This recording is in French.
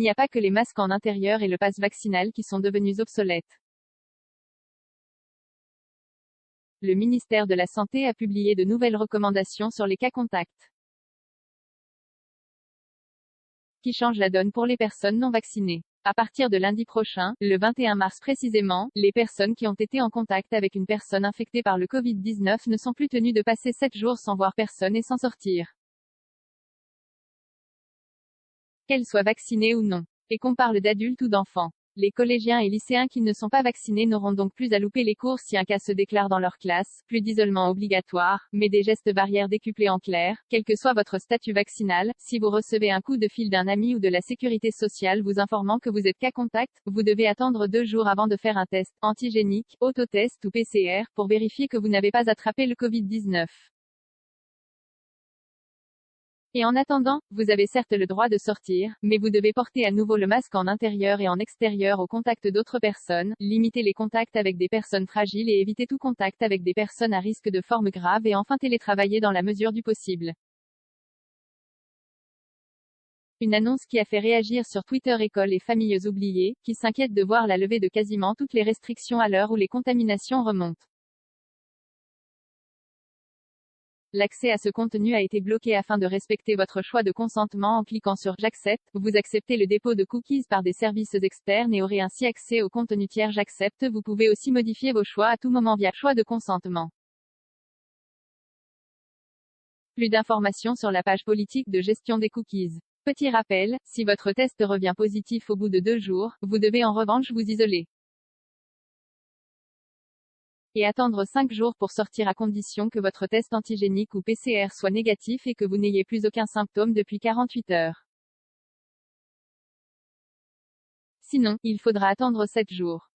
n'y a pas que les masques en intérieur et le pass vaccinal qui sont devenus obsolètes. Le ministère de la Santé a publié de nouvelles recommandations sur les cas contacts, qui changent la donne pour les personnes non vaccinées. À partir de lundi prochain, le 21 mars précisément, les personnes qui ont été en contact avec une personne infectée par le Covid-19 ne sont plus tenues de passer 7 jours sans voir personne et sans sortir, qu'elles soient vaccinées ou non. Et qu'on parle d'adultes ou d'enfants. Les collégiens et lycéens qui ne sont pas vaccinés n'auront donc plus à louper les cours si un cas se déclare dans leur classe, plus d'isolement obligatoire, mais des gestes barrières décuplés en clair, quel que soit votre statut vaccinal. Si vous recevez un coup de fil d'un ami ou de la sécurité sociale vous informant que vous êtes cas contact, vous devez attendre 2 jours avant de faire un test antigénique, autotest ou PCR, pour vérifier que vous n'avez pas attrapé le Covid-19. Et en attendant, vous avez certes le droit de sortir, mais vous devez porter à nouveau le masque en intérieur et en extérieur au contact d'autres personnes, limiter les contacts avec des personnes fragiles et éviter tout contact avec des personnes à risque de forme grave et enfin télétravailler dans la mesure du possible. Une annonce qui a fait réagir sur Twitter écoles et familles oubliées, qui s'inquiètent de voir la levée de quasiment toutes les restrictions à l'heure où les contaminations remontent. L'accès à ce contenu a été bloqué afin de respecter votre choix de consentement en cliquant sur J'accepte. Vous acceptez le dépôt de cookies par des services externes et aurez ainsi accès au contenu tiers J'accepte. Vous pouvez aussi modifier vos choix à tout moment via choix de consentement. Plus d'informations sur la page politique de gestion des cookies. Petit rappel, si votre test revient positif au bout de 2 jours, vous devez en revanche vous isoler et attendre 5 jours pour sortir à condition que votre test antigénique ou PCR soit négatif et que vous n'ayez plus aucun symptôme depuis 48 heures. Sinon, il faudra attendre 7 jours.